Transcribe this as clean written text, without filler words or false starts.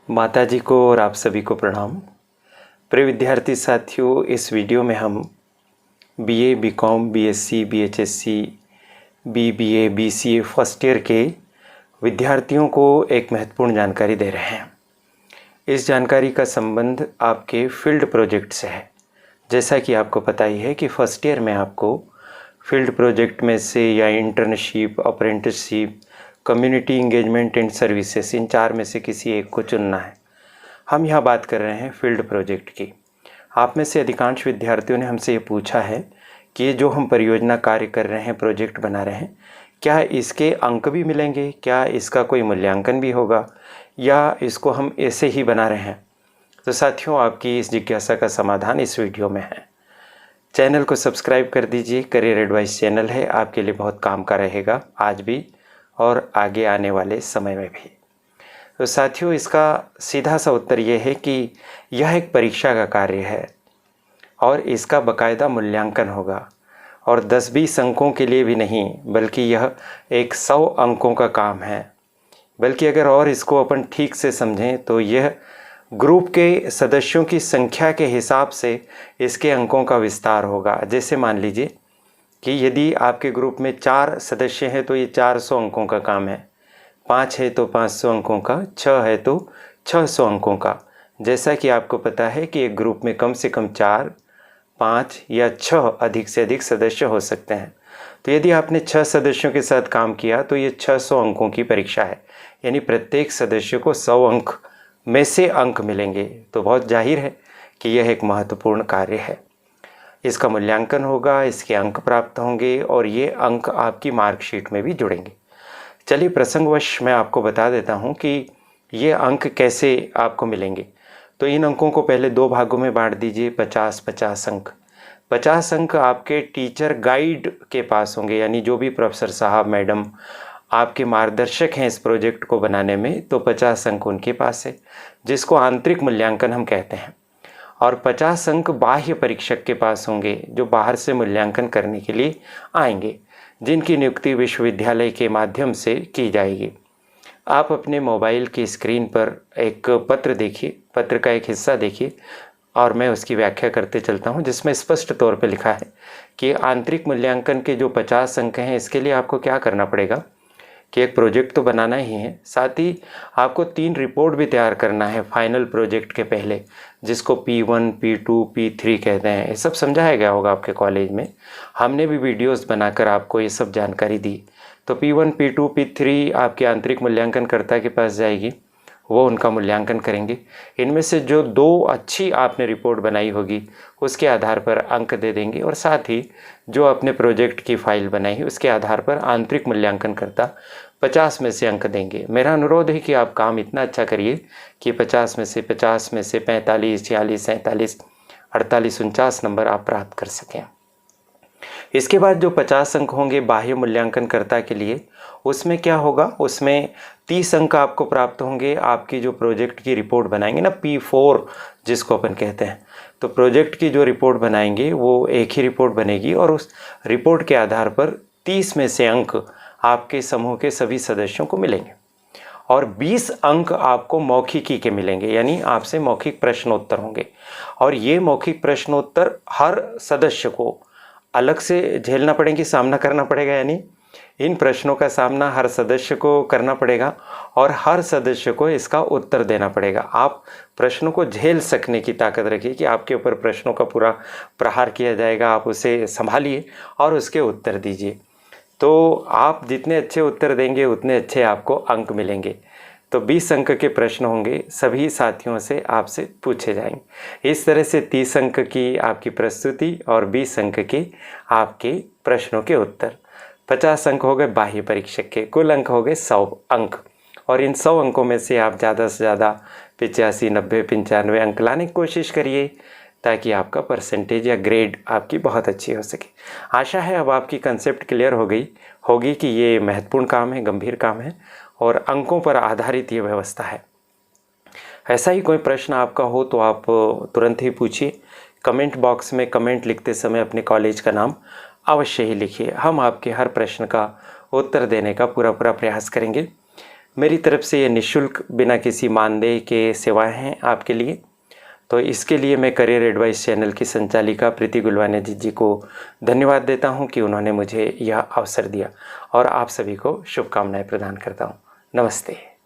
माताजी को और आप सभी को प्रणाम। प्रिय विद्यार्थी साथियों, इस वीडियो में हम बीए, बीकॉम, बीएससी, बीएचएससी, बीबीए, बीसीए फर्स्ट ईयर के विद्यार्थियों को एक महत्वपूर्ण जानकारी दे रहे हैं। इस जानकारी का संबंध आपके फील्ड प्रोजेक्ट से है। जैसा कि आपको पता ही है कि फर्स्ट ईयर में आपको फील्ड प्रोजेक्ट में से या internship, apprenticeship, community engagement and services, इन चार में से किसी एक को चुनना है। हम यहाँ बात कर रहे हैं फील्ड प्रोजेक्ट की। आप में से अधिकांश विद्यार्थियों ने हमसे ये पूछा है कि ये जो हम परियोजना कार्य कर रहे हैं, प्रोजेक्ट बना रहे हैं, क्या इसके अंक भी मिलेंगे, क्या इसका कोई मूल्यांकन भी होगा, या इसको हम ऐसे ही बना रहे हैं। तो साथियों, आपकी इस जिज्ञासा का समाधान इस वीडियो में है। चैनल को सब्सक्राइब कर दीजिए। करियर एडवाइस चैनल है, आपके लिए बहुत काम का रहेगा आज भी और आगे आने वाले समय में भी। तो साथियों, इसका सीधा सा उत्तर ये है कि यह एक परीक्षा का कार्य है और इसका बाकायदा मूल्यांकन होगा, और 10-20 अंकों के लिए भी नहीं, बल्कि यह एक 100 अंकों का काम है। बल्कि अगर और इसको अपन ठीक से समझें तो यह ग्रुप के सदस्यों की संख्या के हिसाब से इसके अंकों का विस्तार होगा। जैसे मान लीजिए कि यदि आपके ग्रुप में 4 सदस्य हैं तो ये 400 अंकों का काम है, 5 है तो 500 अंकों का, 6 है तो 600 अंकों का। जैसा कि आपको पता है कि एक ग्रुप में कम से कम 4, 5 या 6 अधिक से अधिक सदस्य हो सकते हैं। तो यदि आपने 6 सदस्यों के साथ काम किया तो ये 600 अंकों की परीक्षा है, यानी प्रत्येक सदस्य को 100 अंक में से अंक मिलेंगे। तो बहुत जाहिर है कि यह एक महत्वपूर्ण कार्य है। इसका मूल्यांकन होगा, इसके अंक प्राप्त होंगे और ये अंक आपकी मार्कशीट में भी जुड़ेंगे। चलिए प्रसंगवश मैं आपको बता देता हूँ कि ये अंक कैसे आपको मिलेंगे। तो इन अंकों को पहले 2 भागों में बांट दीजिए। 50-50 अंक। 50 अंक आपके टीचर गाइड के पास होंगे, यानी जो भी प्रोफेसर साहब, मैडम आपके मार्गदर्शक हैं इस प्रोजेक्ट को बनाने में, तो 50 अंक उनके पास है, जिसको आंतरिक मूल्यांकन हम कहते हैं। और 50 अंक बाह्य परीक्षक के पास होंगे, जो बाहर से मूल्यांकन करने के लिए आएंगे, जिनकी नियुक्ति विश्वविद्यालय के माध्यम से की जाएगी। आप अपने मोबाइल की स्क्रीन पर एक पत्र देखिए, पत्र का एक हिस्सा देखिए, और मैं उसकी व्याख्या करते चलता हूं, जिसमें स्पष्ट तौर पे लिखा है कि आंतरिक मूल्यांकन के जो 50 अंक हैं, इसके लिए आपको क्या करना पड़ेगा कि एक प्रोजेक्ट तो बनाना ही है, साथ ही आपको 3 रिपोर्ट भी तैयार करना है फाइनल प्रोजेक्ट के पहले, जिसको P1, P2, P3 कहते हैं। ये सब समझाया गया होगा आपके कॉलेज में, हमने भी वीडियोस बनाकर आपको ये सब जानकारी दी। तो P1, P2, P3 आपके आंतरिक मूल्यांकनकर्ता के पास जाएगी, वो उनका मूल्यांकन करेंगे। इनमें से जो 2 अच्छी आपने रिपोर्ट बनाई होगी उसके आधार पर अंक दे देंगे, और साथ ही जो अपने प्रोजेक्ट की फाइल बनाई है उसके आधार पर आंतरिक मूल्यांकनकर्ता 50 में से अंक देंगे। मेरा अनुरोध है कि आप काम इतना अच्छा करिए कि 50 में से 45, 46, 47, 48, 49 नंबर आप प्राप्त कर सकें। इसके बाद जो 50 अंक होंगे बाह्य मूल्यांकनकर्ता के लिए, उसमें क्या होगा, उसमें 30 अंक आपको प्राप्त होंगे। आपकी जो प्रोजेक्ट की रिपोर्ट बनाएंगे ना, P4 जिसको अपन कहते हैं, तो प्रोजेक्ट की जो रिपोर्ट बनाएंगे वो एक ही रिपोर्ट बनेगी, और उस रिपोर्ट के आधार पर 30 में से अंक आपके समूह के सभी सदस्यों को मिलेंगे। और 20 अंक आपको मौखिकी के मिलेंगे, यानी आपसे मौखिक प्रश्नोत्तर होंगे, और ये मौखिक प्रश्नोत्तर हर सदस्य को अलग से झेलना पड़ेंगे, सामना करना पड़ेगा। यानी इन प्रश्नों का सामना हर सदस्य को करना पड़ेगा और हर सदस्य को इसका उत्तर देना पड़ेगा। आप प्रश्नों को झेल सकने की ताकत रखिए कि आपके ऊपर प्रश्नों का पूरा प्रहार किया जाएगा, आप उसे संभालिए और उसके उत्तर दीजिए। तो आप जितने अच्छे उत्तर देंगे उतने अच्छे आपको अंक मिलेंगे। तो 20 अंक के प्रश्न होंगे, सभी साथियों से आपसे पूछे जाएंगे। इस तरह से 30 अंक की आपकी प्रस्तुति और 20 अंक के आपके प्रश्नों के उत्तर। 50 अंक हो गए बाह्य परीक्षक के, कुल अंक हो गए 100 अंक। और इन 100 अंकों में से आप ज़्यादा से ज़्यादा 85, 90, 95 अंक लाने की कोशिश करिए, ताकि आपका परसेंटेज या ग्रेड आपकी बहुत अच्छी हो सके। आशा है अब आपकी कंसेप्ट क्लियर हो गई होगी कि ये महत्वपूर्ण काम है, गंभीर काम है, और अंकों पर आधारित ये व्यवस्था है। ऐसा ही कोई प्रश्न आपका हो तो आप तुरंत ही पूछिए। कमेंट बॉक्स में कमेंट लिखते समय अपने कॉलेज का नाम अवश्य ही लिखिए। हम आपके हर प्रश्न का उत्तर देने का पूरा प्रयास करेंगे। मेरी तरफ से ये निःशुल्क बिना किसी मानदेय के सेवाएं हैं आपके लिए। तो इसके लिए मैं करियर एडवाइस चैनल की संचालिका प्रीति गुलवाने जी को धन्यवाद देता हूं कि उन्होंने मुझे यह अवसर दिया और आप सभी को शुभकामनाएं प्रदान करता हूं। नमस्ते।